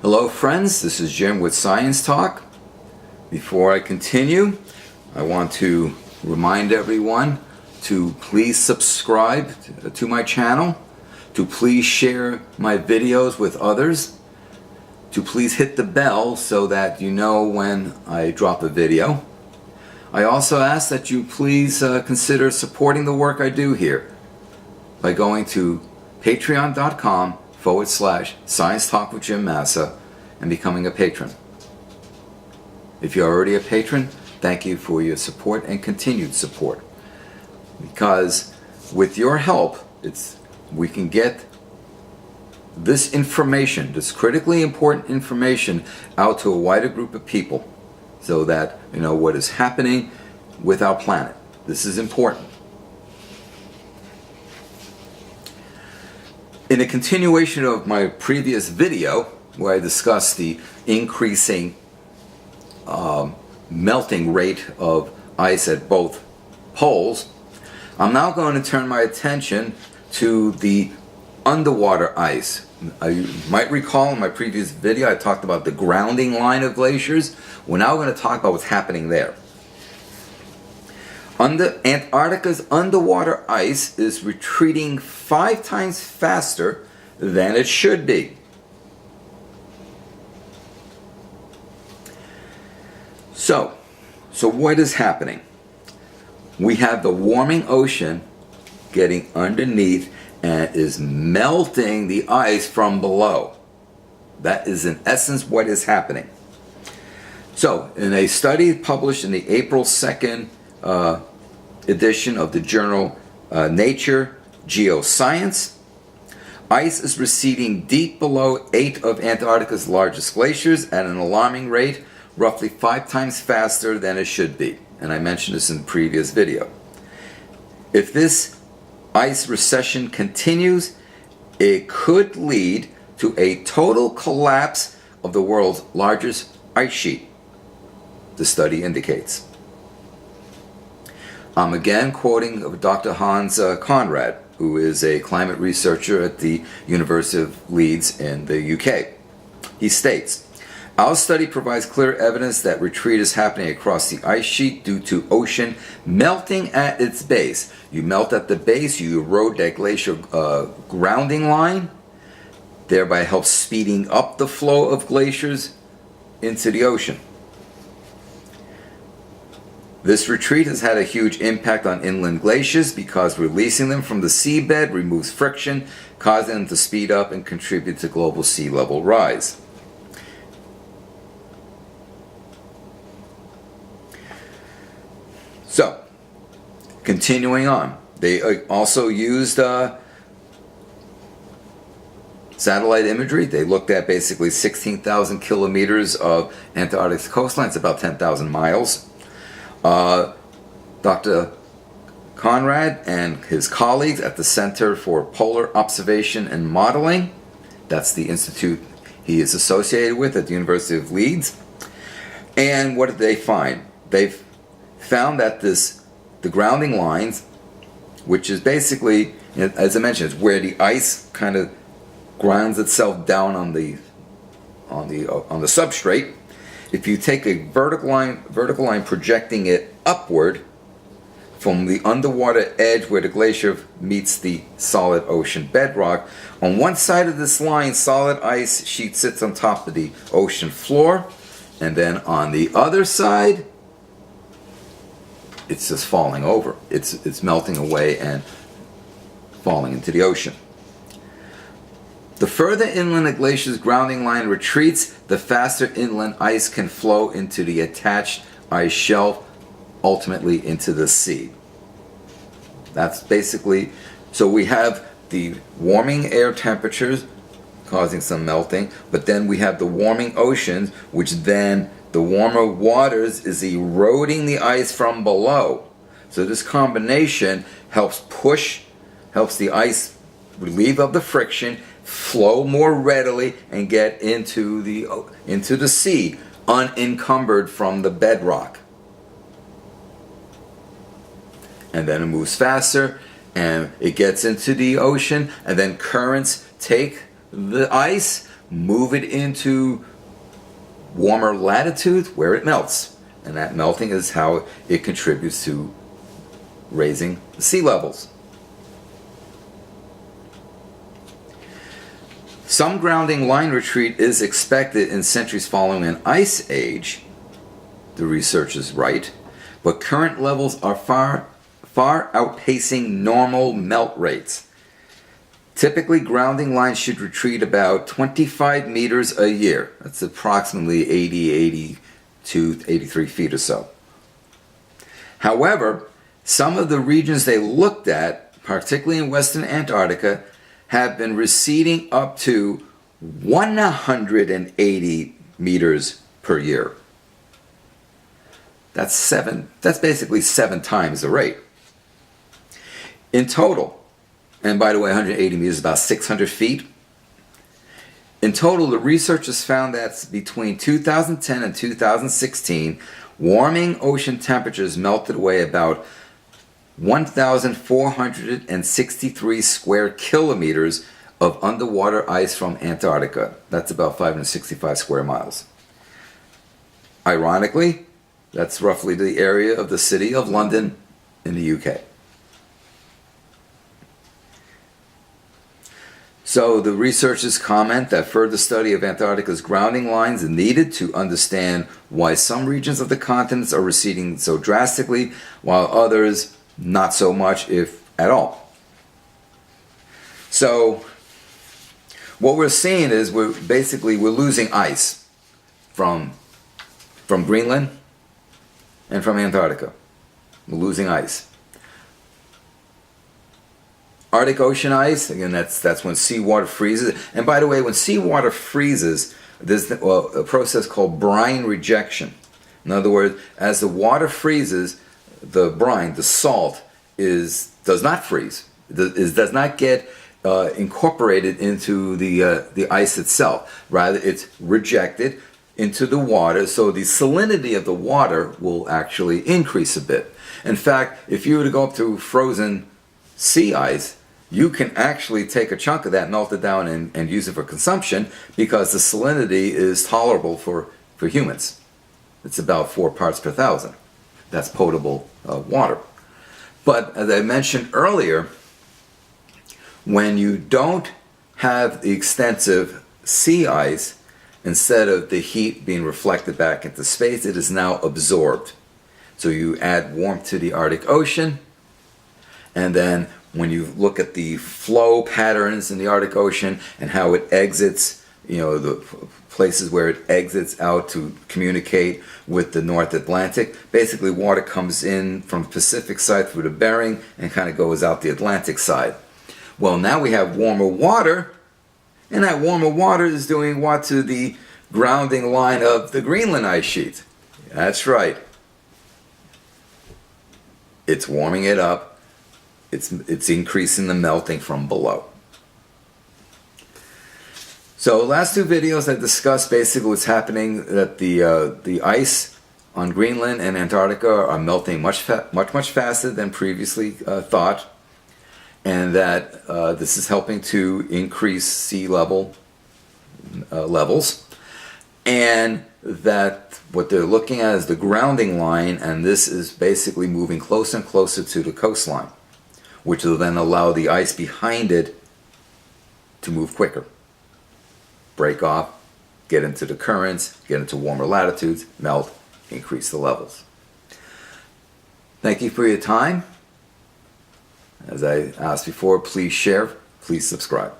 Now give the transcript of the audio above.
Hello friends, this is Jim with Science Talk. Before I continue, I want to remind everyone to please subscribe to my channel, to please share my videos with others, to please hit the bell so that you know when I drop a video. I also ask that you please consider supporting the work I do here by going to patreon.com/Science Talk with Jim Massa and becoming a patron. If you're already a patron, thank you for your support and continued support. Because with your help, we can get this information, this critically important information, out to a wider group of people so that you know what is happening with our planet. This is important. In a continuation of my previous video, where I discussed the increasing melting rate of ice at both poles, I'm now going to turn my attention to the underwater ice. You might recall in my previous video I talked about the grounding line of glaciers. We're now going to talk about what's happening there. Antarctica's underwater ice is retreating 5 times faster than it should be. So what is happening? We have the warming ocean getting underneath and is melting the ice from below. That is in essence what is happening. So in a study published in the April 2nd edition of the journal Nature Geoscience, ice is receding deep below 8 of Antarctica's largest glaciers at an alarming rate, roughly 5 times faster than it should be. And I mentioned this in the previous video. If this ice recession continues, it could lead to a total collapse of the world's largest ice sheet, the study indicates. I'm again quoting Dr. Hans Conrad, who is a climate researcher at the University of Leeds in the UK. He states, "Our study provides clear evidence that retreat is happening across the ice sheet due to ocean melting at its base." You melt at the base, you erode that glacial grounding line, thereby helps speeding up the flow of glaciers into the ocean. This retreat has had a huge impact on inland glaciers because releasing them from the seabed removes friction, causing them to speed up and contribute to global sea level rise. So, continuing on, they also used satellite imagery. They looked at basically 16,000 kilometers of Antarctic's coastline. It's about 10,000 miles. Dr. Conrad and his colleagues at the Center for Polar Observation and Modeling, that's the institute he is associated with at the University of Leeds. And what did they find? They've found that the grounding lines, which is basically, as I mentioned, it's where the ice kind of grounds itself down on the substrate. If you take a vertical line projecting it upward from the underwater edge where the glacier meets the solid ocean bedrock, on one side of this line, solid ice sheet sits on top of the ocean floor, and then on the other side, it's just falling over. It's melting away and falling into the ocean. The further inland a glacier's grounding line retreats, the faster inland ice can flow into the attached ice shelf, ultimately into the sea. That's basically, so we have the warming air temperatures causing some melting, but then we have the warming oceans, which then the warmer waters is eroding the ice from below. So this combination helps the ice relieve of the friction, flow more readily, and get into the sea unencumbered from the bedrock. And then it moves faster and it gets into the ocean, and then currents take the ice, move it into warmer latitudes where it melts. And that melting is how it contributes to raising the sea levels. Some grounding line retreat is expected in centuries following an ice age, the researchers write, but current levels are far outpacing normal melt rates. Typically, grounding lines should retreat about 25 meters a year. That's approximately 82, 83 feet or so. However, some of the regions they looked at, particularly in western Antarctica, have been receding up to 180 meters per year. That's basically 7 times the rate. In total, and by the way, 180 meters is about 600 feet. In total, the researchers found that between 2010 and 2016, warming ocean temperatures melted away about 1,463 square kilometers of underwater ice from Antarctica. That's about 565 square miles. Ironically, that's roughly the area of the city of London in the UK. So the researchers comment that further study of Antarctica's grounding lines is needed to understand why some regions of the continents are receding so drastically, while others not so much, if at all. So what we're seeing is we're losing ice from Greenland and from Antarctica. We're losing ice. Arctic Ocean ice, again, that's when seawater freezes. And by the way, when seawater freezes, there's a process called brine rejection. In other words, as the water freezes, the brine, the salt, does not freeze. It does not get incorporated into the ice itself. Rather, it's rejected into the water, so the salinity of the water will actually increase a bit. In fact, if you were to go up to frozen sea ice, you can actually take a chunk of that, melt it down, and use it for consumption, because the salinity is tolerable for humans. It's about 4 parts per thousand. That's potable water. But as I mentioned earlier, when you don't have the extensive sea ice, instead of the heat being reflected back into space, it is now absorbed. So you add warmth to the Arctic Ocean, and then when you look at the flow patterns in the Arctic Ocean and how it exits, the places where it exits out to communicate with the North Atlantic, basically water comes in from the Pacific side through the Bering and kind of goes out the Atlantic side. Well, now we have warmer water, and that warmer water is doing what to the grounding line of the Greenland ice sheet? That's right. It's warming it up. It's increasing the melting from below. So last 2 videos I discussed basically what's happening, that the ice on Greenland and Antarctica are melting much faster than previously thought, and that this is helping to increase sea levels, and that what they're looking at is the grounding line, and this is basically moving closer and closer to the coastline, which will then allow the ice behind it to move quicker, break off, get into the currents, get into warmer latitudes, melt, increase the levels. Thank you for your time. As I asked before, please share, please subscribe.